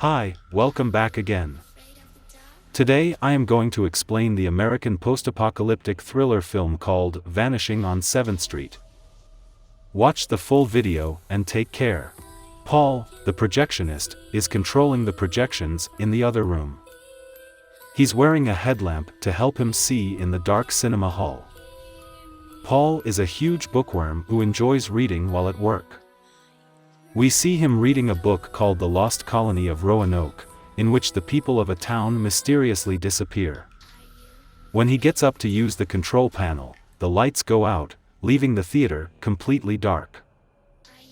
Hi, welcome back again. Today I am going to explain the American post-apocalyptic thriller film called Vanishing on 7th Street. Watch the full video and take care. Paul, the projectionist, is controlling the projections in the other room. He's wearing a headlamp to help him see in the dark cinema hall. Paul is a huge bookworm who enjoys reading while at work. We see him reading a book called The Lost Colony of Roanoke, in which the people of a town mysteriously disappear. When he gets up to use the control panel, the lights go out, leaving the theater completely dark.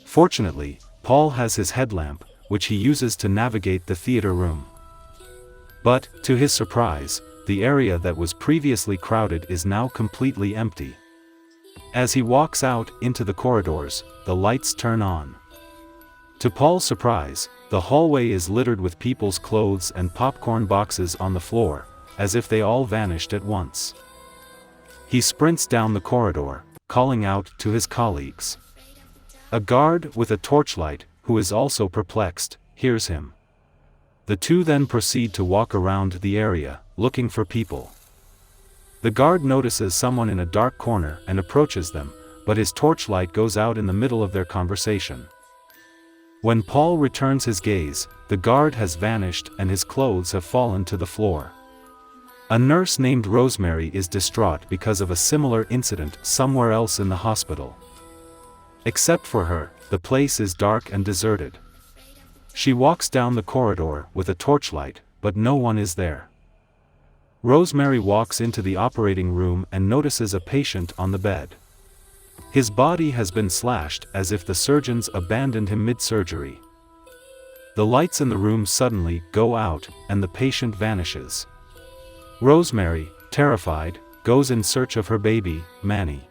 Fortunately, Paul has his headlamp, which he uses to navigate the theater room. But, to his surprise, the area that was previously crowded is now completely empty. As he walks out into the corridors, the lights turn on. To Paul's surprise, the hallway is littered with people's clothes and popcorn boxes on the floor, as if they all vanished at once. He sprints down the corridor, calling out to his colleagues. A guard with a torchlight, who is also perplexed, hears him. The two then proceed to walk around the area, looking for people. The guard notices someone in a dark corner and approaches them, but his torchlight goes out in the middle of their conversation. When Paul returns his gaze, the guard has vanished and his clothes have fallen to the floor. A nurse named Rosemary is distraught because of a similar incident somewhere else in the hospital. Except for her, the place is dark and deserted. She walks down the corridor with a torchlight, but no one is there. Rosemary walks into the operating room and notices a patient on the bed. His body has been slashed as if the surgeons abandoned him mid-surgery. The lights in the room suddenly go out, and the patient vanishes. Rosemary, terrified, goes in search of her baby, Manny.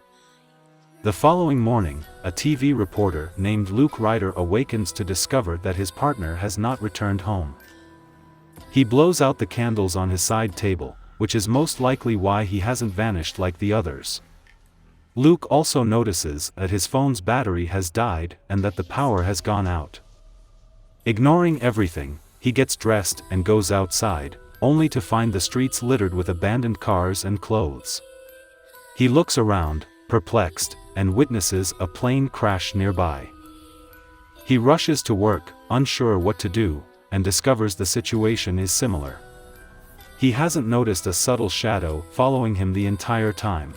The following morning, a TV reporter named Luke Ryder awakens to discover that his partner has not returned home. He blows out the candles on his side table, which is most likely why he hasn't vanished like the others. Luke also notices that his phone's battery has died and that the power has gone out. Ignoring everything, he gets dressed and goes outside, only to find the streets littered with abandoned cars and clothes. He looks around, perplexed, and witnesses a plane crash nearby. He rushes to work, unsure what to do, and discovers the situation is similar. He hasn't noticed a subtle shadow following him the entire time.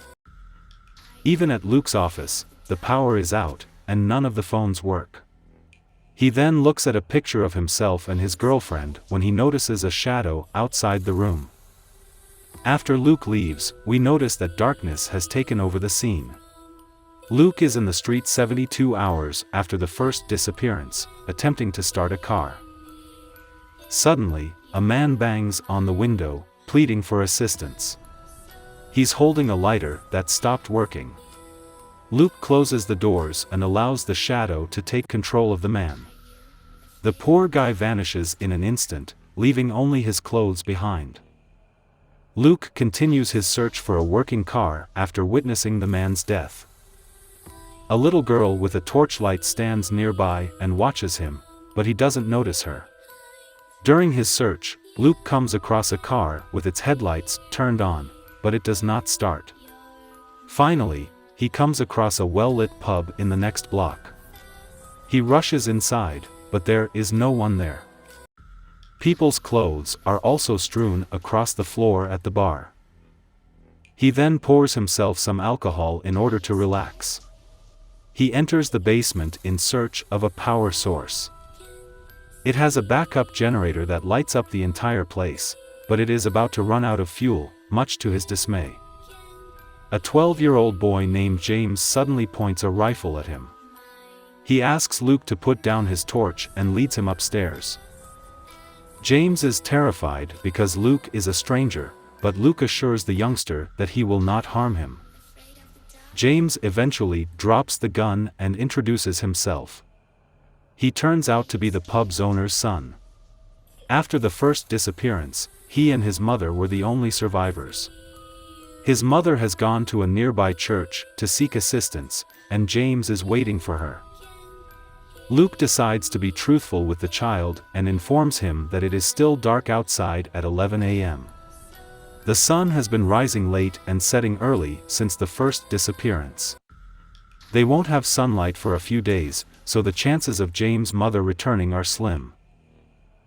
Even at Luke's office, the power is out, and none of the phones work. He then looks at a picture of himself and his girlfriend when he notices a shadow outside the room. After Luke leaves, we notice that darkness has taken over the scene. Luke is in the street 72 hours after the first disappearance, attempting to start a car. Suddenly, a man bangs on the window, pleading for assistance. He's holding a lighter that stopped working. Luke closes the doors and allows the shadow to take control of the man. The poor guy vanishes in an instant, leaving only his clothes behind. Luke continues his search for a working car after witnessing the man's death. A little girl with a torchlight stands nearby and watches him, but he doesn't notice her. During his search, Luke comes across a car with its headlights turned on, but it does not start. Finally, he comes across a well-lit pub in the next block. He rushes inside, but there is no one there. People's clothes are also strewn across the floor at the bar. He then pours himself some alcohol in order to relax. He enters the basement in search of a power source. It has a backup generator that lights up the entire place, but it is about to run out of fuel, much to his dismay. A 12-year-old boy named James suddenly points a rifle at him. He asks Luke to put down his torch and leads him upstairs. James is terrified because Luke is a stranger, but Luke assures the youngster that he will not harm him. James eventually drops the gun and introduces himself. He turns out to be the pub's owner's son. After the first disappearance, he and his mother were the only survivors. His mother has gone to a nearby church to seek assistance, and James is waiting for her. Luke decides to be truthful with the child and informs him that it is still dark outside at 11 a.m. The sun has been rising late and setting early since the first disappearance. They won't have sunlight for a few days, so the chances of James' mother returning are slim.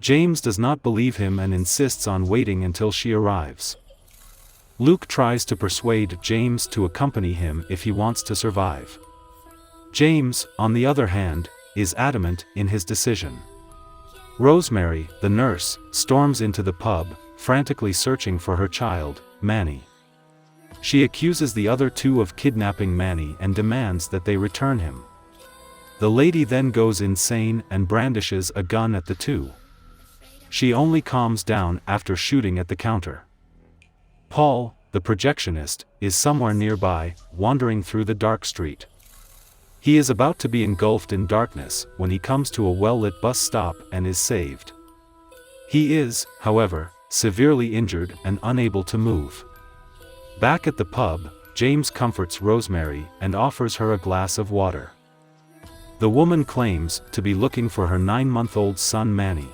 James does not believe him and insists on waiting until she arrives. Luke tries to persuade James to accompany him if he wants to survive. James, on the other hand, is adamant in his decision. Rosemary, the nurse, storms into the pub, frantically searching for her child, Manny. She accuses the other two of kidnapping Manny and demands that they return him. The lady then goes insane and brandishes a gun at the two. She only calms down after shooting at the counter. Paul, the projectionist, is somewhere nearby, wandering through the dark street. He is about to be engulfed in darkness when he comes to a well-lit bus stop and is saved. He is, however, severely injured and unable to move. Back at the pub, James comforts Rosemary and offers her a glass of water. The woman claims to be looking for her 9-month-old son Manny.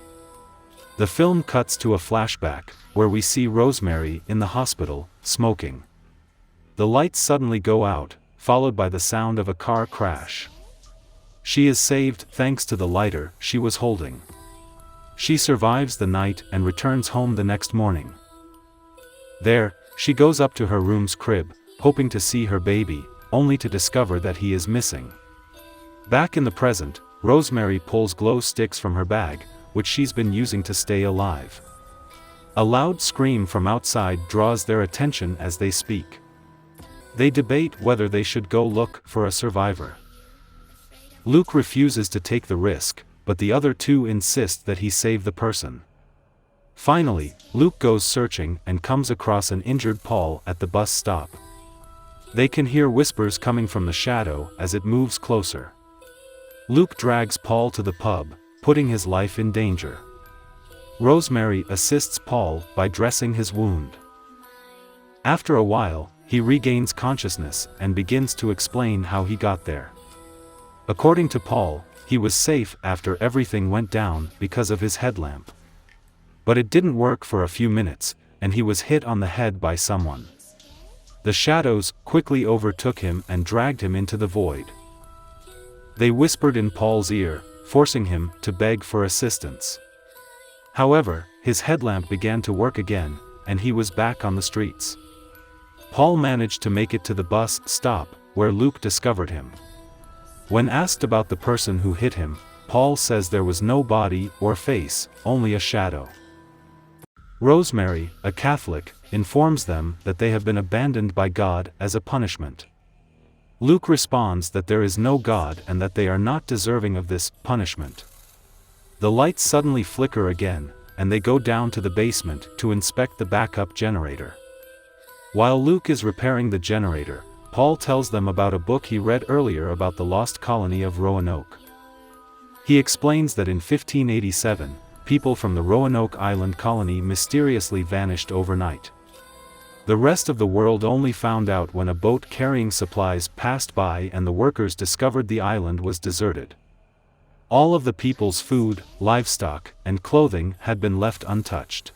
The film cuts to a flashback, where we see Rosemary in the hospital, smoking. The lights suddenly go out, followed by the sound of a car crash. She is saved thanks to the lighter she was holding. She survives the night and returns home the next morning. There, she goes up to her room's crib, hoping to see her baby, only to discover that he is missing. Back in the present, Rosemary pulls glow sticks from her bag, which she's been using to stay alive. A loud scream from outside draws their attention as they speak. They debate whether they should go look for a survivor. Luke refuses to take the risk, but the other two insist that he save the person. Finally, Luke goes searching and comes across an injured Paul at the bus stop. They can hear whispers coming from the shadow as it moves closer. Luke drags Paul to the pub, putting his life in danger. Rosemary assists Paul by dressing his wound. After a while, he regains consciousness and begins to explain how he got there. According to Paul, he was safe after everything went down because of his headlamp. But it didn't work for a few minutes, and he was hit on the head by someone. The shadows quickly overtook him and dragged him into the void. They whispered in Paul's ear, forcing him to beg for assistance. However, his headlamp began to work again, and he was back on the streets. Paul managed to make it to the bus stop, where Luke discovered him. When asked about the person who hit him, Paul says there was no body or face, only a shadow. Rosemary, a Catholic, informs them that they have been abandoned by God as a punishment. Luke responds that there is no God and that they are not deserving of this punishment. The lights suddenly flicker again, and they go down to the basement to inspect the backup generator. While Luke is repairing the generator, Paul tells them about a book he read earlier about the lost colony of Roanoke. He explains that in 1587, people from the Roanoke Island colony mysteriously vanished overnight. The rest of the world only found out when a boat carrying supplies passed by and the workers discovered the island was deserted. All of the people's food, livestock, and clothing had been left untouched.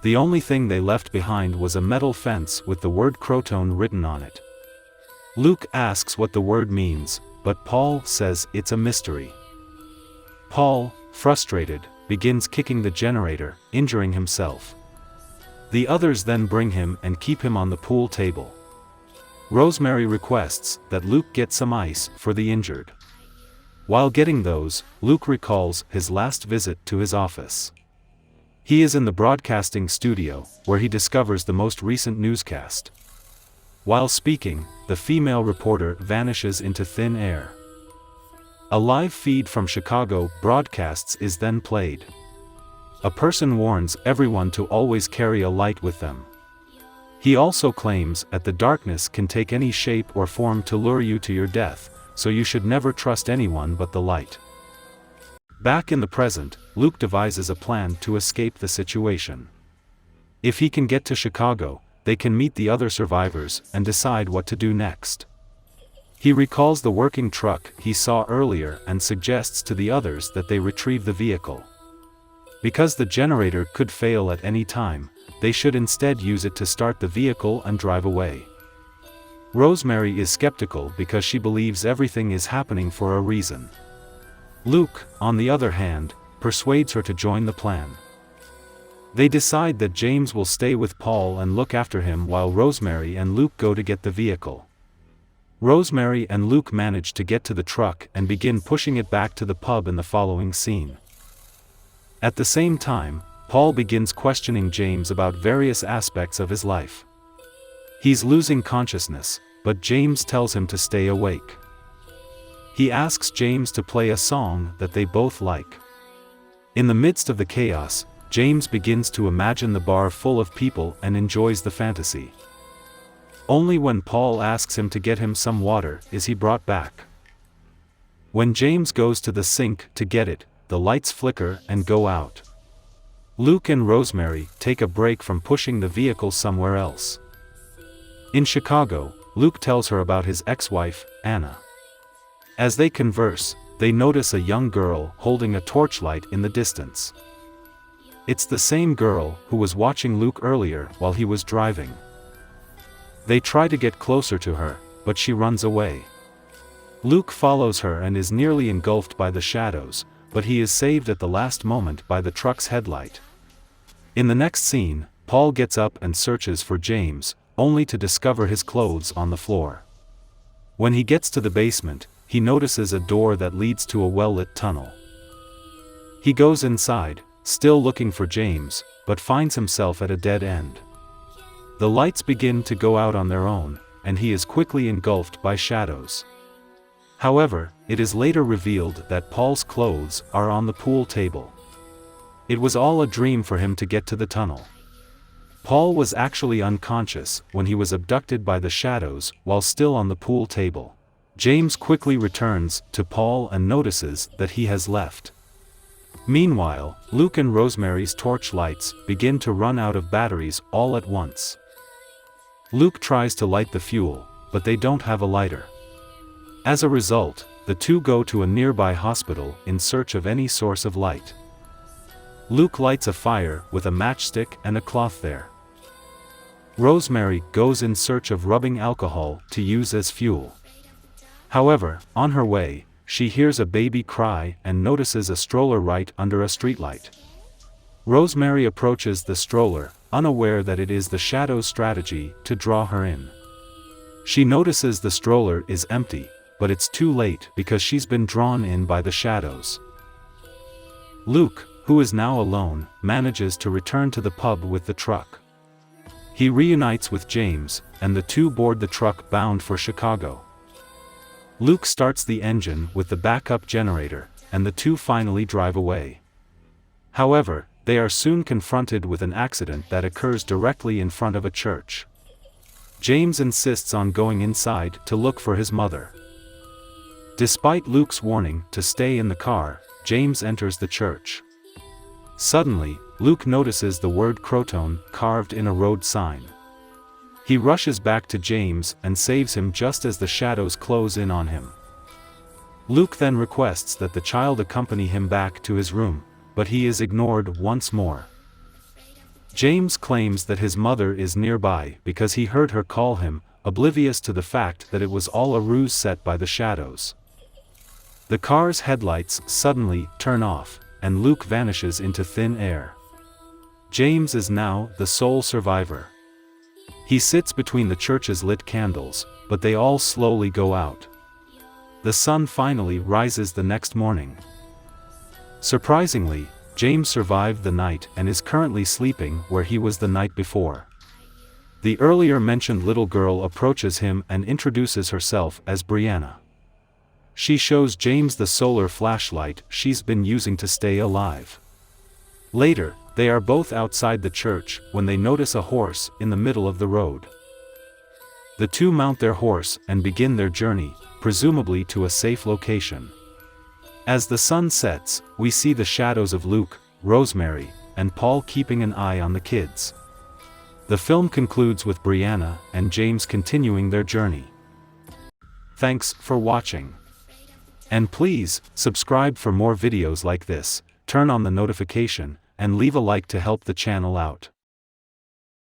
The only thing they left behind was a metal fence with the word Croton written on it. Luke asks what the word means, but Paul says it's a mystery. Paul, frustrated, begins kicking the generator, injuring himself. The others then bring him and keep him on the pool table. Rosemary requests that Luke get some ice for the injured. While getting those, Luke recalls his last visit to his office. He is in the broadcasting studio, where he discovers the most recent newscast. While speaking, the female reporter vanishes into thin air. A live feed from Chicago broadcasts is then played. A person warns everyone to always carry a light with them. He also claims that the darkness can take any shape or form to lure you to your death, so you should never trust anyone but the light. Back in the present, Luke devises a plan to escape the situation. If he can get to Chicago, they can meet the other survivors and decide what to do next. He recalls the working truck he saw earlier and suggests to the others that they retrieve the vehicle. Because the generator could fail at any time, they should instead use it to start the vehicle and drive away. Rosemary is skeptical because she believes everything is happening for a reason. Luke, on the other hand, persuades her to join the plan. They decide that James will stay with Paul and look after him while Rosemary and Luke go to get the vehicle. Rosemary and Luke manage to get to the truck and begin pushing it back to the pub in the following scene. At the same time, Paul begins questioning James about various aspects of his life. He's losing consciousness, but James tells him to stay awake. He asks James to play a song that they both like. In the midst of the chaos, James begins to imagine the bar full of people and enjoys the fantasy. Only when Paul asks him to get him some water is he brought back. When James goes to the sink to get it, the lights flicker and go out. Luke and Rosemary take a break from pushing the vehicle somewhere else. In Chicago, Luke tells her about his ex-wife, Anna. As they converse, they notice a young girl holding a torchlight in the distance. It's the same girl who was watching Luke earlier while he was driving. They try to get closer to her, but she runs away. Luke follows her and is nearly engulfed by the shadows, but he is saved at the last moment by the truck's headlight. In the next scene, Paul gets up and searches for James, only to discover his clothes on the floor. When he gets to the basement, he notices a door that leads to a well-lit tunnel. He goes inside, still looking for James, but finds himself at a dead end. The lights begin to go out on their own, and he is quickly engulfed by shadows. However, it is later revealed that Paul's clothes are on the pool table. It was all a dream for him to get to the tunnel. Paul was actually unconscious when he was abducted by the shadows while still on the pool table. James quickly returns to Paul and notices that he has left. Meanwhile, Luke and Rosemary's torch lights begin to run out of batteries all at once. Luke tries to light the fuel, but they don't have a lighter. As a result, the two go to a nearby hospital in search of any source of light. Luke lights a fire with a matchstick and a cloth there. Rosemary goes in search of rubbing alcohol to use as fuel. However, on her way, she hears a baby cry and notices a stroller right under a streetlight. Rosemary approaches the stroller, unaware that it is the Shadow's strategy to draw her in. She notices the stroller is empty, but it's too late because she's been drawn in by the shadows. Luke, who is now alone, manages to return to the pub with the truck. He reunites with James, and the two board the truck bound for Chicago. Luke starts the engine with the backup generator, and the two finally drive away. However, they are soon confronted with an accident that occurs directly in front of a church. James insists on going inside to look for his mother. Despite Luke's warning to stay in the car, James enters the church. Suddenly, Luke notices the word Croton carved in a road sign. He rushes back to James and saves him just as the shadows close in on him. Luke then requests that the child accompany him back to his room, but he is ignored once more. James claims that his mother is nearby because he heard her call him, oblivious to the fact that it was all a ruse set by the shadows. The car's headlights suddenly turn off, and Luke vanishes into thin air. James is now the sole survivor. He sits between the church's lit candles, but they all slowly go out. The sun finally rises the next morning. Surprisingly, James survived the night and is currently sleeping where he was the night before. The earlier mentioned little girl approaches him and introduces herself as Brianna. She shows James the solar flashlight she's been using to stay alive. Later, they are both outside the church when they notice a horse in the middle of the road. The two mount their horse and begin their journey, presumably to a safe location. As the sun sets, we see the shadows of Luke, Rosemary, and Paul keeping an eye on the kids. The film concludes with Brianna and James continuing their journey. Thanks for watching. And please, subscribe for more videos like this, turn on the notification, and leave a like to help the channel out.